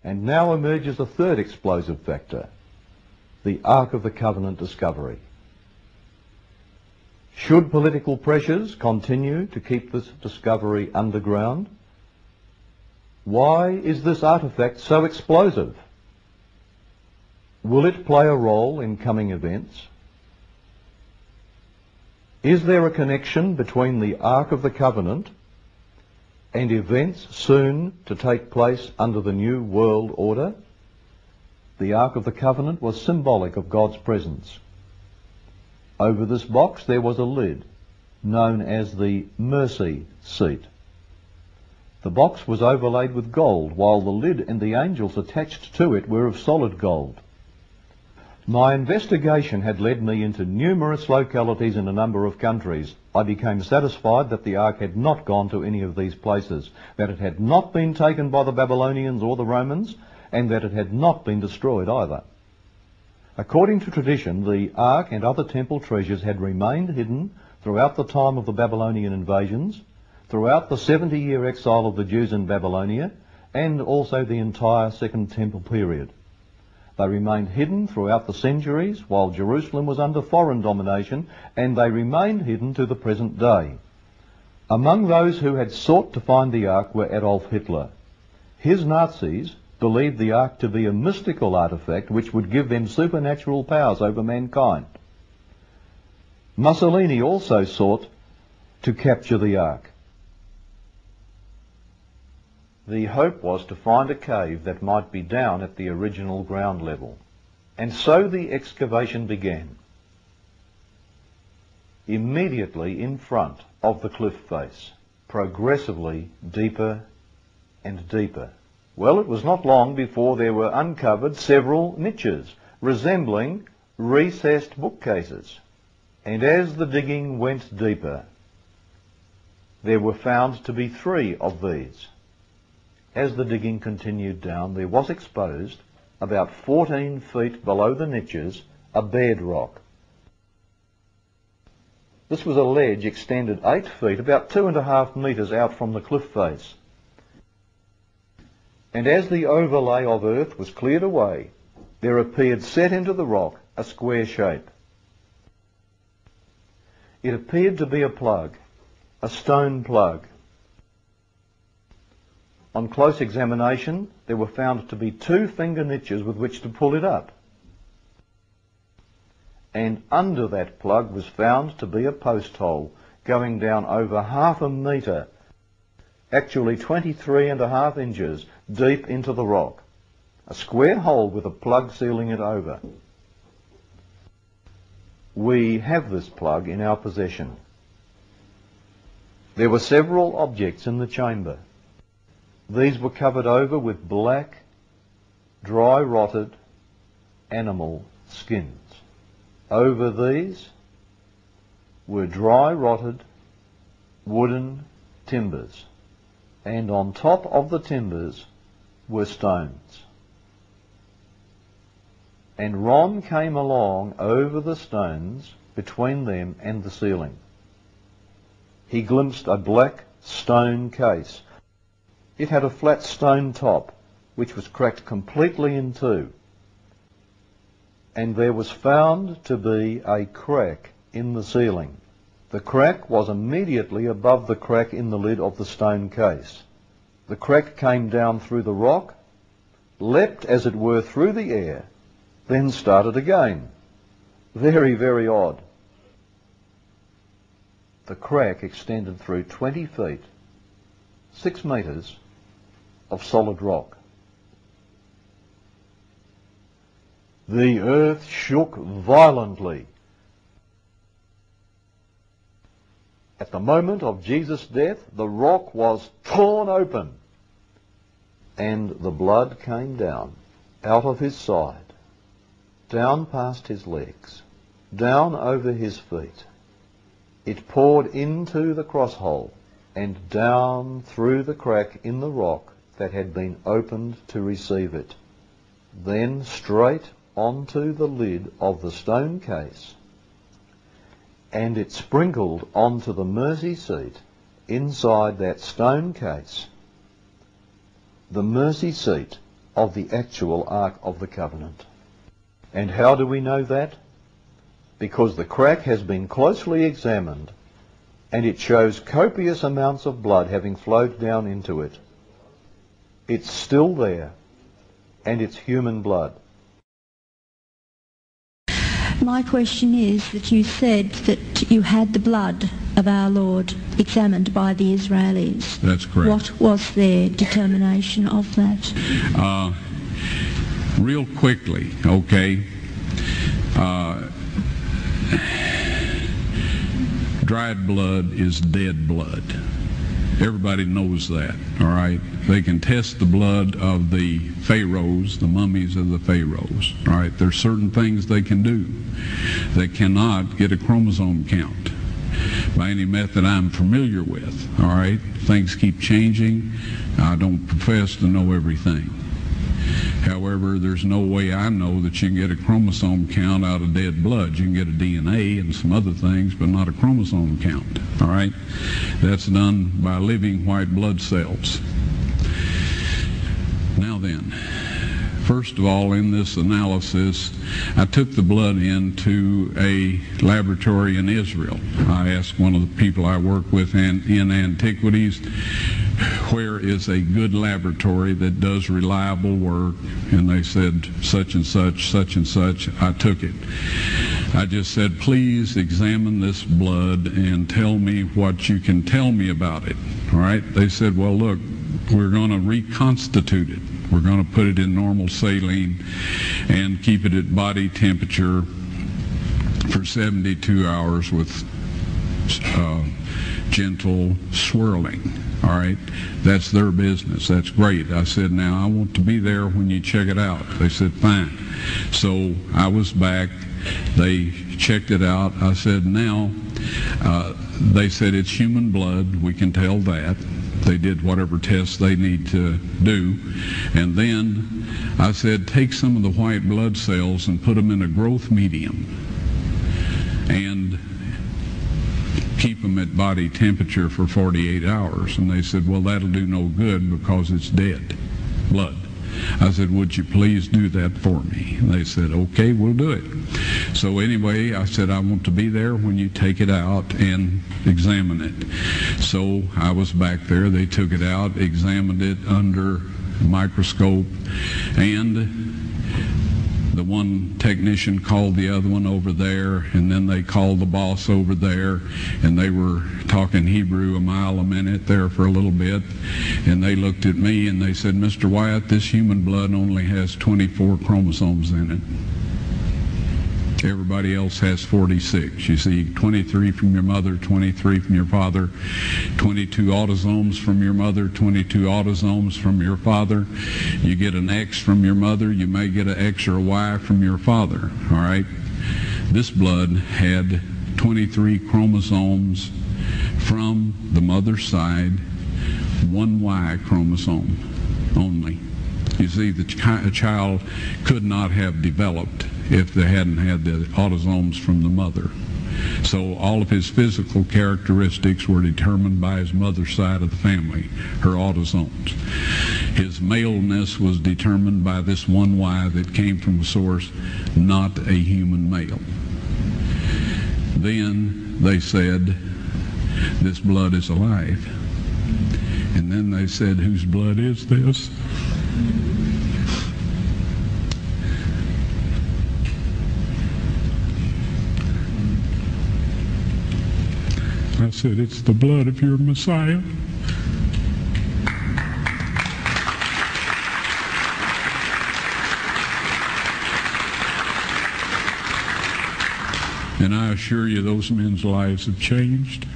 And now emerges a third explosive factor, the Ark of the Covenant discovery. Should political pressures continue to keep this discovery underground? Why is this artefact so explosive? Will it play a role in coming events? Is there a connection between the Ark of the Covenant and events soon to take place under the New World Order? The Ark of the Covenant was symbolic of God's presence. Over this box there was a lid, known as the mercy seat. The box was overlaid with gold, while the lid and the angels attached to it were of solid gold. My investigation had led me into numerous localities in a number of countries. I became satisfied that the Ark had not gone to any of these places, that it had not been taken by the Babylonians or the Romans, and that it had not been destroyed either. According to tradition, the Ark and other temple treasures had remained hidden throughout the time of the Babylonian invasions, throughout the 70-year exile of the Jews in Babylonia, and also the entire Second Temple period. They remained hidden throughout the centuries while Jerusalem was under foreign domination, and they remained hidden to the present day. Among those who had sought to find the Ark were Adolf Hitler. His Nazis believed the Ark to be a mystical artifact which would give them supernatural powers over mankind. Mussolini also sought to capture the Ark. The hope was to find a cave that might be down at the original ground level. And so the excavation began. Immediately in front of the cliff face, progressively deeper and deeper. Well, it was not long before there were uncovered several niches, resembling recessed bookcases. And as the digging went deeper, there were found to be 3 of these. As the digging continued down, there was exposed, about 14 feet below the niches, a bedrock. This was a ledge extended 8 feet, about 2.5 metres out from the cliff face. And as the overlay of earth was cleared away, there appeared set into the rock a square shape. It appeared to be a plug, a stone plug. On close examination, there were found to be 2 finger niches with which to pull it up. And under that plug was found to be a post hole going down over 1/2 metre, actually 23.5 inches deep into the rock. A square hole with a plug sealing it over. We have this plug in our possession. There were several objects in the chamber. These were covered over with black, dry rotted animal skins. Over these were dry rotted wooden timbers, and on top of the timbers were stones. And Ron came along over the stones between them and the ceiling. He glimpsed a black stone case. It had a flat stone top, which was cracked completely in 2. And there was found to be a crack in the ceiling. The crack was immediately above the crack in the lid of the stone case. The crack came down through the rock, leapt as it were through the air, then started again. Very, very odd. The crack extended through 20 feet, 6 metres, of solid rock. The earth shook violently. At the moment of Jesus' death, the rock was torn open, and the blood came down out of his side, down past his legs, down over his feet. It poured into the cross hole and down through the crack in the rock that had been opened to receive it, then straight onto the lid of the stone case, and it sprinkled onto the mercy seat inside that stone case. The mercy seat of the actual Ark of the Covenant. And how do we know that? Because the crack has been closely examined, and it shows copious amounts of blood having flowed down into it. It's still there, and it's human blood. My question is that you said that you had the blood of our Lord examined by the Israelis. That's correct. What was their determination of that? Real quickly, okay. Dried blood is dead blood. Everybody knows that, all right? They can test the blood of the pharaohs, the mummies of the pharaohs, all right? There's certain things they can do. They cannot get a chromosome count by any method I'm familiar with, all right? Things keep changing. I don't profess to know everything. However, there's no way I know that you can get a chromosome count out of dead blood. You can get a DNA and some other things, but not a chromosome count, all right? That's done by living white blood cells. Now then, first of all, in this analysis, I took the blood into a laboratory in Israel. I asked one of the people I work with in antiquities, where is a good laboratory that does reliable work? And they said, such and such, such and such. I took it. I just said, please examine this blood and tell me what you can tell me about it. All right? They said, well, look, we're going to reconstitute it. We're going to put it in normal saline and keep it at body temperature for 72 hours with gentle swirling. All right, that's their business. That's great. I said, now I want to be there when you check it out. They said, fine. So I was back. They checked it out. I said, now, they said it's human blood. We can tell that. They did whatever tests they need to do. And then I said, take some of the white blood cells and put them in a growth medium and keep them at body temperature for 48 hours. And they said, well, that'll do no good because it's dead blood. I said, would you please do that for me? And they said, okay, we'll do it. So anyway, I said, I want to be there when you take it out and examine it. So I was back there. They took it out, examined it under a microscope, and the one technician called the other one over there, and then they called the boss over there, and they were talking Hebrew a mile a minute there for a little bit, and they looked at me and they said, Mr. Wyatt, this human blood only has 24 chromosomes in it. Everybody else has 46. You see, 23 from your mother, 23 from your father, 22 autosomes from your mother, 22 autosomes from your father. You get an X from your mother, you may get an X or a Y from your father, all right? This blood had 23 chromosomes from the mother's side, one Y chromosome only. You see, the child could not have developed if they hadn't had the autosomes from the mother. So all of his physical characteristics were determined by his mother's side of the family, her autosomes. His maleness was determined by this one Y that came from a source, not a human male. Then they said, this blood is alive. And then they said, whose blood is this? I said, it's the blood of your Messiah. And I assure you, those men's lives have changed.